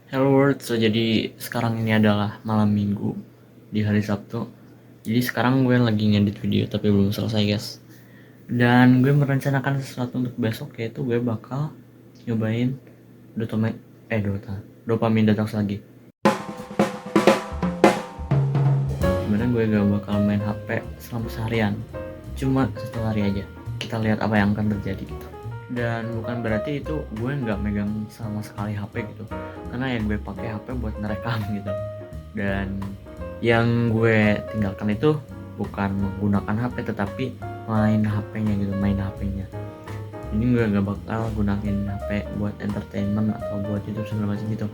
Hello World, jadi sekarang ini adalah malam minggu di hari Sabtu. Jadi sekarang gue lagi ngedit video tapi belum selesai guys. Dan gue merencanakan sesuatu untuk besok, yaitu gue bakal nyobain Dopamin Detox lagi. Sebenarnya gue gak bakal main HP selama seharian, cuma 1 hari aja. Kita lihat apa yang akan terjadi gitu. Dan bukan berarti itu gue nggak megang sama sekali HP gitu, karena yang gue pakai HP buat ngerekam gitu. Dan yang gue tinggalkan itu bukan menggunakan HP tetapi main HP-nya gitu, main HP-nya. Ini gue gak bakal gunain HP buat entertainment atau buat YouTube segala macam gitu.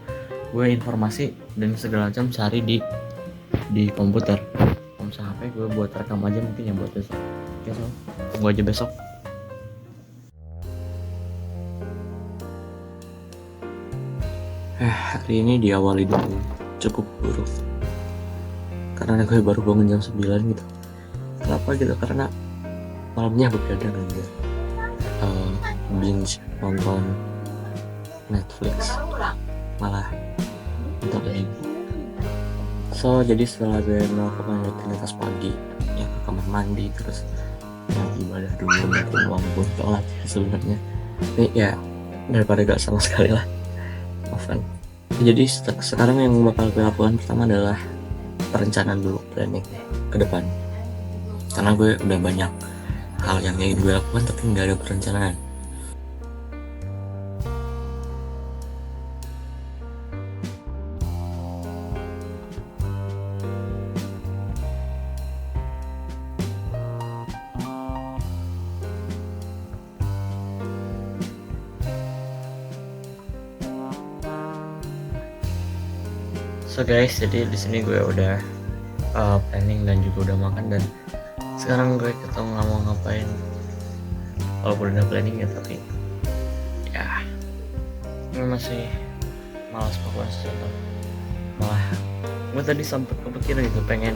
Gue informasi dan segala macam cari di komputer. Kalau misalnya HP gue buat rekam aja, mungkin ya buat besok. Oke, so tunggu aja besok. Hari ini diawali dengan cukup buruk karena gue baru bangun jam 9 gitu. Kenapa gitu? Karena malamnya begadang aja, binge nonton Netflix, malah nonton anime. So jadi setelah gue melakukan rutinitas pagi, ya ke kamar mandi, terus ya ibadah dulu, makan walaupun telat ya sebenarnya. Tapi ya daripada gak sama sekali lah, maafkan. Jadi sekarang yang bakal gue lakukan pertama adalah perencanaan dulu, planning ke depan. Karena gue udah banyak hal yang ingin gue lakukan tapi nggak ada perencanaan. So guys, jadi di sini gue udah planning dan juga udah makan, dan sekarang gue ketemu nggak mau ngapain. Walaupun udah planning ya, tapi ya gue masih malas melakukan sesuatu. Malah gue tadi sempat kepikiran gitu, pengen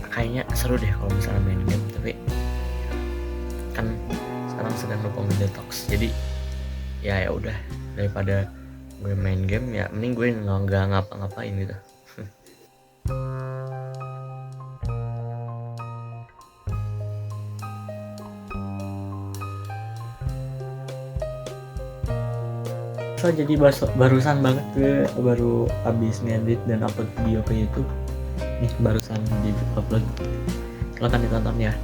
kayaknya seru deh kalau misalnya main game, tapi kan sekarang sedang dopamine detox, jadi ya udah, daripada gue main game ya mending gue nggak ngapa-ngapain gitu. So jadi barusan banget gue baru habis ngedit dan upload video ke YouTube. Nih barusan di upload, silahkan ditonton ya.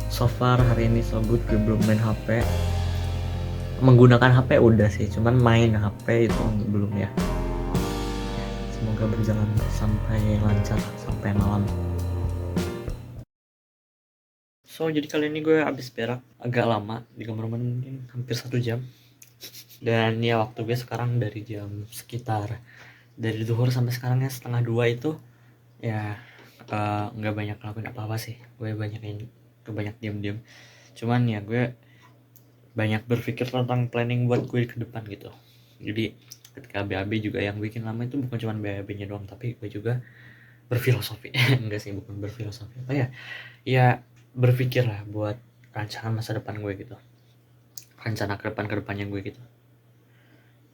So far hari ini so good, gue belum main HP. Menggunakan HP udah sih, cuman main HP itu belum ya. Semoga berjalan sampai lancar sampai malam. So jadi kali ini gue habis berak agak lama di kamar mandi, mungkin hampir 1 jam. Dan ya waktu gue sekarang dari jam sekitar dari zuhur sampai sekarang ya 1:30 itu ya nggak banyak ngelakuin apa-apa sih. Gue banyak diam-diam, cuman ya gue banyak berpikir tentang planning buat gue ke depan gitu. Jadi ketika BAB juga yang bikin lama itu bukan cuma BAB nya doang, tapi gue juga berfilosofi. Enggak sih, bukan berfilosofi apa ya, ya berpikir lah buat rancangan masa depan gue gitu, rencana ke depannya gue gitu.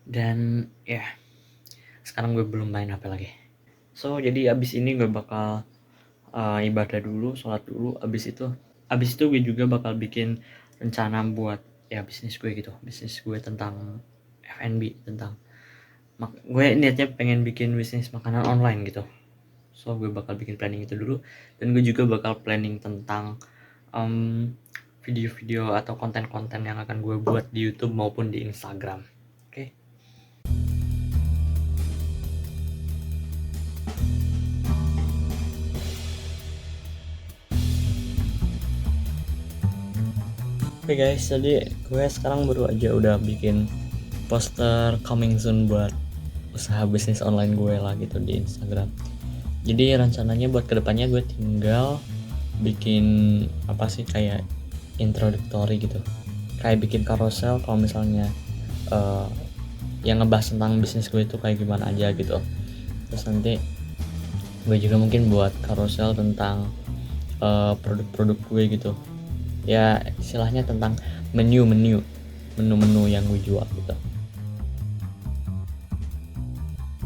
Dan ya sekarang gue belum main HP lagi. So jadi abis ini gue bakal ibadah dulu, sholat dulu. Abis itu gue juga bakal bikin rencana buat ya bisnis gue gitu, bisnis gue tentang F&B, tentang gue niatnya pengen bikin bisnis makanan online gitu. So gue bakal bikin planning itu dulu, dan gue juga bakal planning tentang video-video atau konten-konten yang akan gue buat di YouTube maupun di Instagram. Oke. Oke guys, jadi gue sekarang baru aja udah bikin poster coming soon buat usaha bisnis online gue lah gitu di Instagram. Jadi rencananya buat kedepannya gue tinggal bikin apa sih, kayak introductory gitu, kayak bikin carousel kalau misalnya uh, yang ngebahas tentang bisnis gue itu kayak gimana aja gitu. Terus nanti gue juga mungkin buat carousel tentang produk-produk gue gitu, ya istilahnya tentang menu yang gue jual gitu.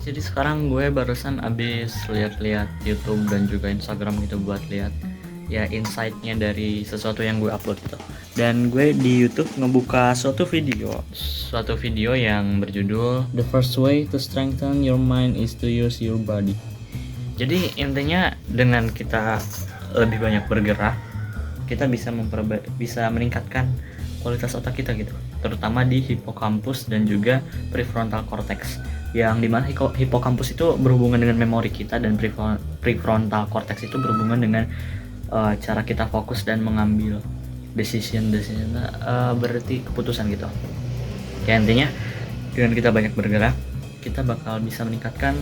Jadi sekarang gue barusan abis lihat-lihat YouTube dan juga Instagram gitu buat lihat ya insight-nya dari sesuatu yang gue upload gitu. Dan gue di YouTube ngebuka suatu video yang berjudul The First Way to Strengthen Your Mind is to Use Your Body. Jadi intinya dengan kita lebih banyak bergerak, kita bisa meningkatkan kualitas otak kita gitu, terutama di hipokampus dan juga prefrontal cortex, yang dimana hipokampus itu berhubungan dengan memori kita dan prefrontal cortex itu berhubungan dengan cara kita fokus dan mengambil decision berarti keputusan gitu. Ya intinya dengan kita banyak bergerak, kita bakal bisa meningkatkan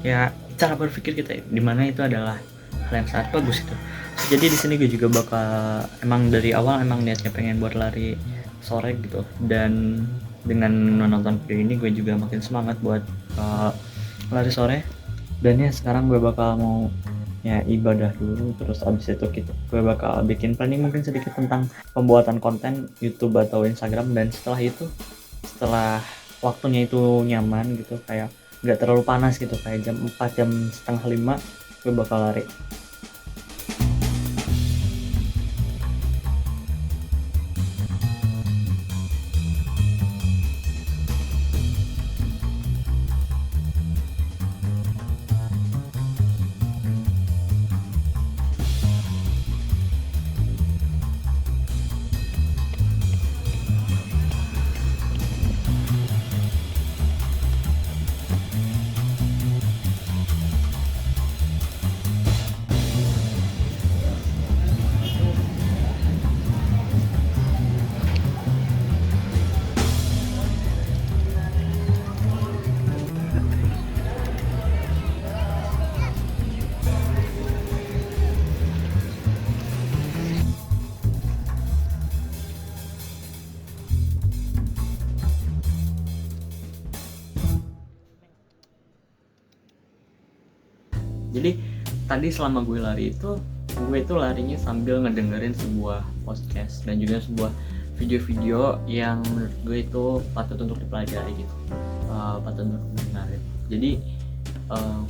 ya cara berpikir kita, dimana itu adalah hal yang sangat bagus itu. Jadi di sini gue juga bakal dari awal niatnya pengen buat lari sore gitu, dan dengan menonton video ini gue juga makin semangat buat lari sore. Dan ya sekarang gue bakal mau ya ibadah dulu, terus abis itu gue bakal bikin planning mungkin sedikit tentang pembuatan konten YouTube atau Instagram. Dan setelah waktunya itu nyaman gitu, kayak nggak terlalu panas gitu, kayak jam 4, jam setengah 5 gue bakal lari. Jadi tadi selama gue lari itu, gue itu larinya sambil ngedengerin sebuah podcast dan juga sebuah video-video yang menurut gue itu patut untuk dipelajari gitu, patut untuk didengarin. Jadi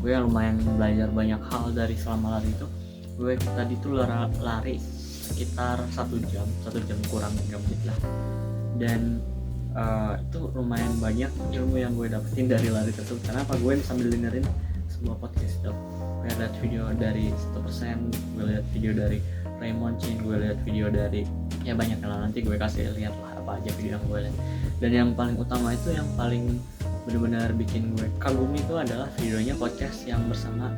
gue lumayan belajar banyak hal dari selama lari itu. Gue tadi tuh lari sekitar 1 jam kurang 3 menit lah, dan itu lumayan banyak ilmu yang gue dapetin dari lari tersebut. Karena apa? Gue sambil dengerin sebuah podcast itu, gue lihat video dari 1%, gue lihat video dari Raymond Chin, gue lihat video dari ya banyak lah, nanti gue kasih lihat lah apa aja video yang gue lihat. Dan yang paling utama itu, yang paling benar-benar bikin gue kagum itu adalah videonya podcast yang bersama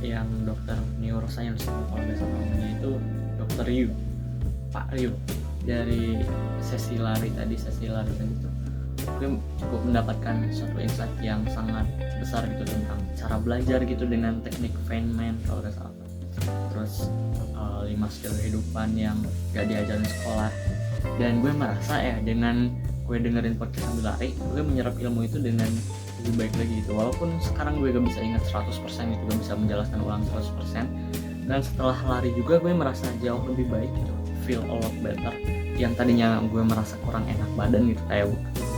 yang dokter neuroscience, kalau nggak salah namanya itu dokter Pak Ryu. Dari sesi lari tadi tuh gue cukup mendapatkan suatu insight yang sangat besar gitu tentang cara belajar gitu dengan teknik Feynman kalau nggak salah. Terus 5 skill kehidupan yang gak diajarin sekolah. Dan gue merasa ya dengan gue dengerin podcast sambil lari, gue menyerap ilmu itu dengan lebih baik lagi gitu. Walaupun sekarang gue gak bisa ingat 100% gitu, gak bisa menjelaskan ulang 100%. Dan setelah lari juga gue merasa jauh lebih baik gitu, feel a lot better. Yang tadinya gue merasa kurang enak badan gitu, kayak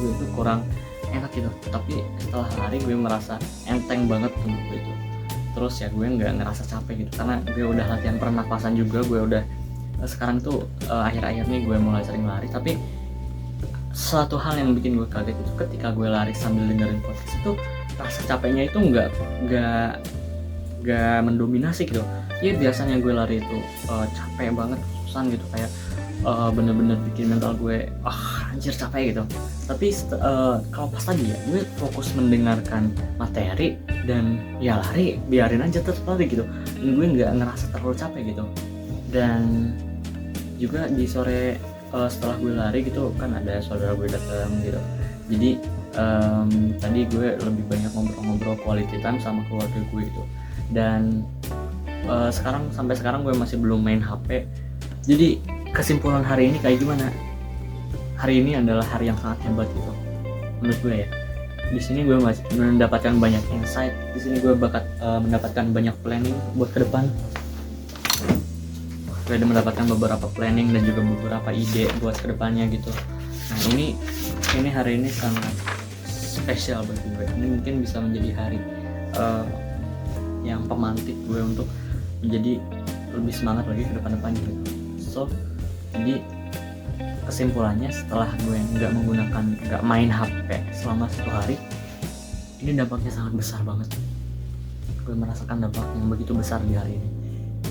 gue itu kurang enak gitu, tapi setelah lari gue merasa enteng banget tubuh gue itu. Terus ya gue nggak ngerasa capek gitu, karena gue udah latihan pernapasan juga. Gue udah sekarang tuh akhir-akhir nih gue mulai sering lari. Tapi suatu hal yang bikin gue kaget itu ketika gue lari sambil dengerin podcast itu, rasa capeknya itu nggak mendominasi gitu. Ya biasanya gue lari itu capek banget, susah gitu, kayak bener-bener bikin mental gue anjir capek gitu. Tapi kalau pas tadi ya gue fokus mendengarkan materi dan ya lari, biarin aja tetap lari gitu, dan gue nggak ngerasa terlalu capek gitu. Dan juga di sore setelah gue lari gitu kan ada saudara gue datang gitu. Jadi tadi gue lebih banyak ngobrol-ngobrol quality time sama keluarga gue gitu. Dan sampai sekarang gue masih belum main HP. Jadi kesimpulan hari ini kayak gimana? Hari ini adalah hari yang sangat hebat gitu menurut gue ya. Di sini gue masih mendapatkan banyak insight. Di sini gue mendapatkan banyak planning buat ke depan. Gue ada mendapatkan beberapa planning dan juga beberapa ide buat ke depannya gitu. Nah ini hari ini sangat spesial bagi gue. Ini mungkin bisa menjadi hari yang pemantik gue untuk menjadi lebih semangat lagi ke depan-depannya gitu. So jadi kesimpulannya, setelah gue nggak main HP selama 1 hari, ini dampaknya sangat besar banget. Gue merasakan dampak yang begitu besar di hari ini,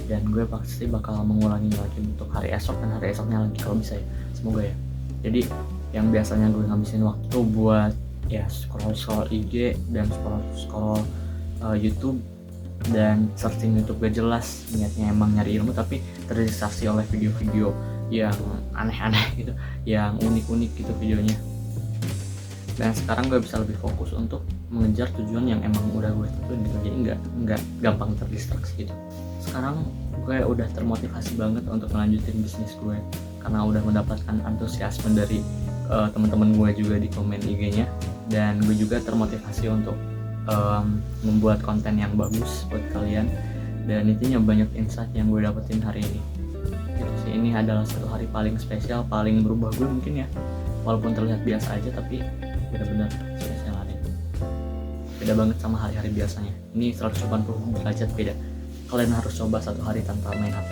dan gue pasti bakal mengulangi lagi untuk hari esok dan hari esoknya lagi kalau bisa ya, semoga ya. Jadi yang biasanya gue ngabisin waktu buat ya scroll IG dan scroll YouTube dan searching YouTube gak jelas, niatnya emang nyari ilmu tapi terdistraksi oleh video-video yang aneh-aneh gitu, yang unik-unik gitu videonya. Dan sekarang gue bisa lebih fokus untuk mengejar tujuan yang emang udah gue tentuin gitu, jadi nggak gampang terdistraksi gitu. Sekarang gue udah termotivasi banget untuk melanjutin bisnis gue karena udah mendapatkan antusiasme dari teman-teman gue juga di komen IG-nya, dan gue juga termotivasi untuk membuat konten yang bagus buat kalian, dan intinya banyak insight yang gue dapetin hari ini gitu sih. Ini adalah 1 hari paling spesial, paling berubah gue mungkin ya, walaupun terlihat biasa aja tapi benar-benar spesial hari ini. Beda banget sama hari-hari biasanya, ini 180 derajat beda. Kalian harus coba 1 hari tanpa main HP.